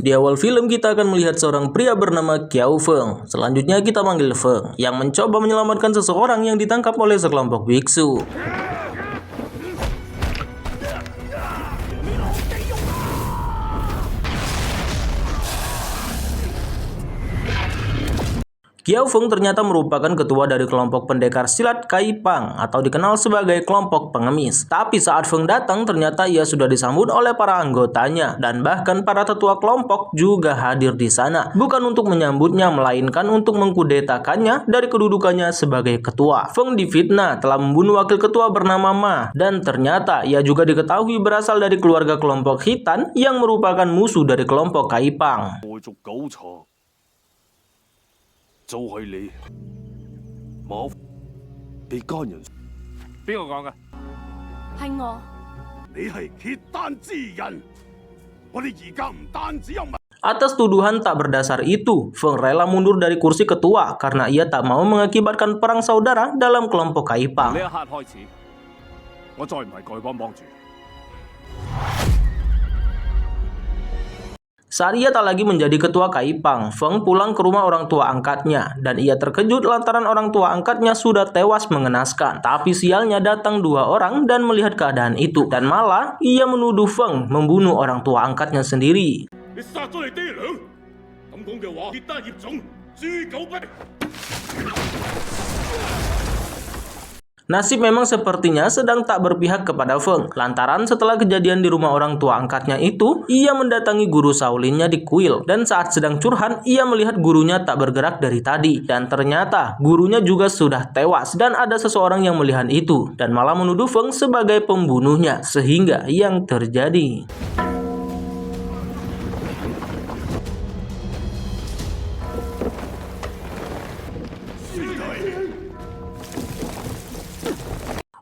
Di awal film kita akan melihat seorang pria bernama Qiao Feng. Selanjutnya kita panggil Feng, yang mencoba menyelamatkan seseorang yang ditangkap oleh sekelompok biksu. Qiao Feng ternyata merupakan ketua dari kelompok pendekar silat Kai Pang atau dikenal sebagai kelompok pengemis. Tapi saat Feng datang ternyata ia sudah disambut oleh para anggotanya dan bahkan para tetua kelompok juga hadir di sana. Bukan untuk menyambutnya melainkan untuk mengkudetakannya dari kedudukannya sebagai ketua. Feng difitnah telah membunuh wakil ketua bernama Ma dan ternyata ia juga diketahui berasal dari keluarga kelompok Hitan yang merupakan musuh dari kelompok Kai Pang. 就係你，馬被奸人。邊個講㗎？係我。你係契丹之人，我哋而家唔單止有。 Atas tuduhan tak berdasar itu, Feng rela mundur dari kursi ketua karena ia tak mau mengakibatkan perang saudara dalam kelompok Kai Pang. Saat ia tak lagi menjadi ketua Kai Pang, Feng pulang ke rumah orang tua angkatnya dan ia terkejut lantaran orang tua angkatnya sudah tewas mengenaskan. Tapi sialnya datang dua orang dan melihat keadaan itu dan malah ia menuduh Feng membunuh orang tua angkatnya sendiri. Nasib memang sepertinya sedang tak berpihak kepada Feng, lantaran setelah kejadian di rumah orang tua angkatnya itu, ia mendatangi guru Shaolinnya di kuil, dan saat sedang curhat, ia melihat gurunya tak bergerak dari tadi, dan ternyata gurunya juga sudah tewas, dan ada seseorang yang melihat itu, dan malah menuduh Feng sebagai pembunuhnya, sehingga yang terjadi.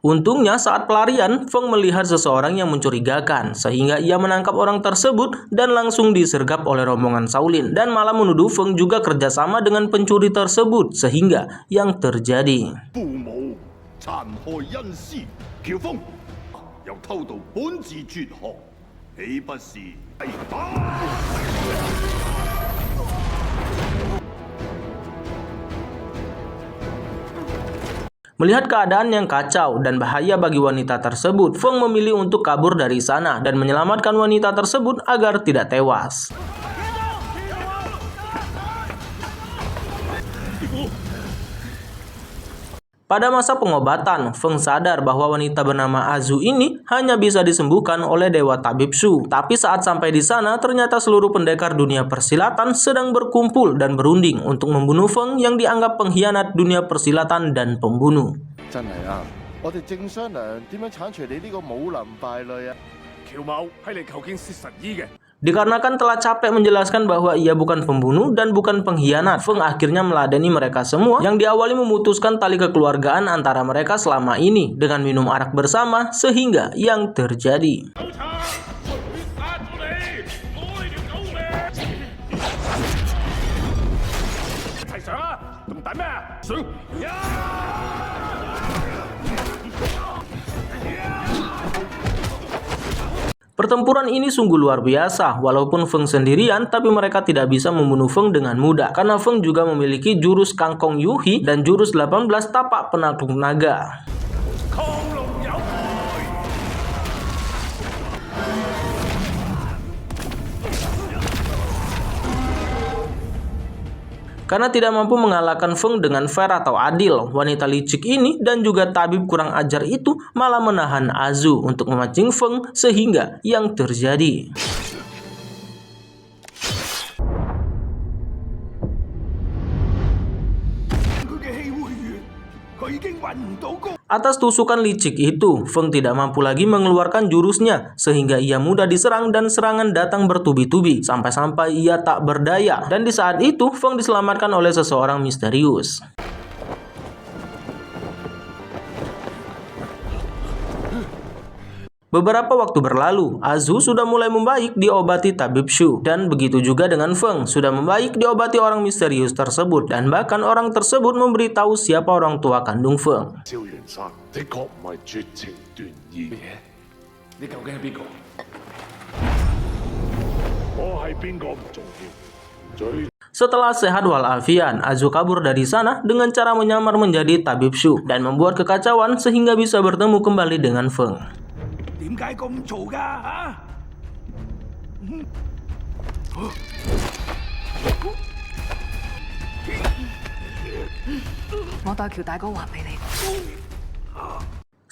Untungnya saat pelarian, Feng melihat seseorang yang mencurigakan, sehingga ia menangkap orang tersebut dan langsung disergap oleh rombongan Shaolin, dan malah menuduh Feng juga kerjasama dengan pencuri tersebut, sehingga yang terjadi. Melihat keadaan yang kacau dan bahaya bagi wanita tersebut, Feng memilih untuk kabur dari sana dan menyelamatkan wanita tersebut agar tidak tewas. Pada masa pengobatan, Feng sadar bahwa wanita bernama Azu ini hanya bisa disembuhkan oleh Dewa Tabib Shu. Tapi saat sampai di sana, ternyata seluruh pendekar dunia persilatan sedang berkumpul dan berunding untuk membunuh Feng yang dianggap pengkhianat dunia persilatan dan pembunuh. Dikarenakan telah capek menjelaskan bahwa ia bukan pembunuh dan bukan pengkhianat, Feng akhirnya meladeni mereka semua yang diawali memutuskan tali kekeluargaan antara mereka selama ini dengan minum arak bersama sehingga yang terjadi. Pertempuran ini sungguh luar biasa, walaupun Feng sendirian, tapi mereka tidak bisa membunuh Feng dengan mudah, karena Feng juga memiliki jurus Kangkong Yuhi dan jurus 18 tapak penakluk naga. Karena tidak mampu mengalahkan Feng dengan fair atau adil, wanita licik ini dan juga tabib kurang ajar itu malah menahan Azu untuk memancing Feng sehingga yang terjadi. Atas tusukan licik itu, Feng tidak mampu lagi mengeluarkan jurusnya, sehingga ia mudah diserang dan serangan datang bertubi-tubi, sampai-sampai ia tak berdaya. Dan di saat itu, Feng diselamatkan oleh seseorang misterius. Beberapa waktu berlalu, Azu sudah mulai membaik diobati Tabib Shu, dan begitu juga dengan Feng, sudah membaik diobati orang misterius tersebut, dan bahkan orang tersebut memberitahu siapa orang tua kandung Feng. Ini ， ， ， ，， ，， ，， ，， ， ， ， ， ， ， ， ， ， ， ， ， ， ， ， ， ， ， ， ， ， ， ， ， ， ， ， ， ， ， ， ， ， ， ， ， ， ， ， ， ， ， ， ， ， ， ， ， ， ， ， ， ， ， ， ， ， ， ， ， ， ， ， ， ， ， ， ， ， Setelah sehat walafiat, Azu kabur dari sana dengan cara menyamar menjadi tabib Shu dan membuat kekacauan sehingga bisa bertemu kembali dengan Feng.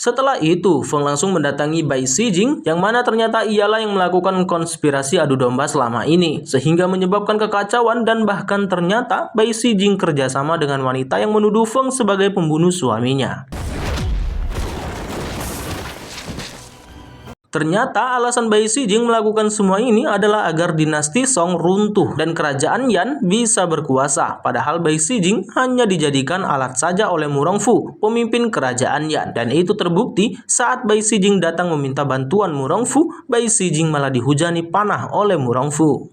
Setelah itu, Feng langsung mendatangi Bai Sijing, yang mana ternyata ialah yang melakukan konspirasi adu domba selama ini, sehingga menyebabkan kekacauan dan bahkan ternyata Bai Sijing kerjasama dengan wanita yang menuduh Feng sebagai pembunuh suaminya. Ternyata alasan Bai Sijing melakukan semua ini adalah agar dinasti Song runtuh dan kerajaan Yan bisa berkuasa. Padahal Bai Sijing hanya dijadikan alat saja oleh Murongfu, pemimpin kerajaan Yan. Dan itu terbukti saat Bai Sijing datang meminta bantuan Murongfu, Bai Sijing malah dihujani panah oleh Murongfu.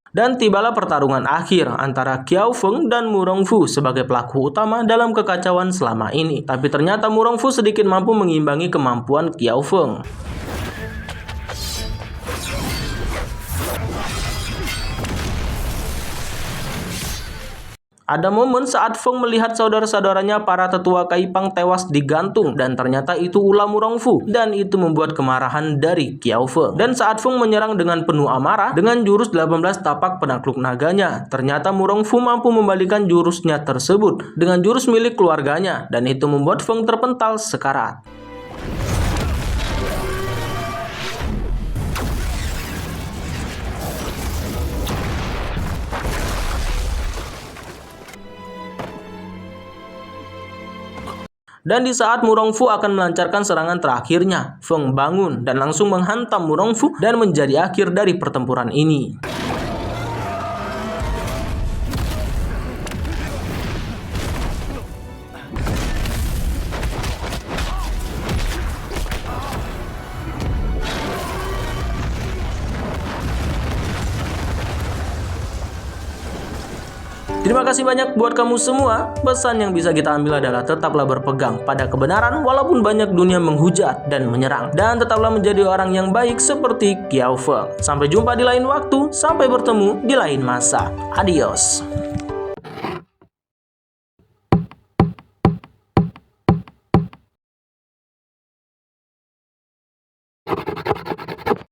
Dan tibalah pertarungan akhir antara Qiao Feng dan Murongfu sebagai pelaku utama dalam kekacauan selama ini. Tapi ternyata Murongfu sedikit mampu mengimbangi kemampuan Qiao Feng. Ada momen saat Feng melihat saudara-saudaranya para tetua Kaipang tewas digantung dan ternyata itu ulah Murongfu dan itu membuat kemarahan dari Qiao Feng. Dan saat Feng menyerang dengan penuh amarah dengan jurus 18 tapak penakluk naganya, ternyata Murongfu mampu membalikan jurusnya tersebut dengan jurus milik keluarganya dan itu membuat Feng terpental sekarat. Dan di saat Murongfu akan melancarkan serangan terakhirnya, Feng bangun dan langsung menghantam Murongfu dan menjadi akhir dari pertempuran ini. Terima kasih banyak buat kamu semua. Pesan yang bisa kita ambil adalah tetaplah berpegang pada kebenaran walaupun banyak dunia menghujat dan menyerang. Dan tetaplah menjadi orang yang baik seperti Qiao Feng. Sampai jumpa di lain waktu, sampai bertemu di lain masa. Adios. You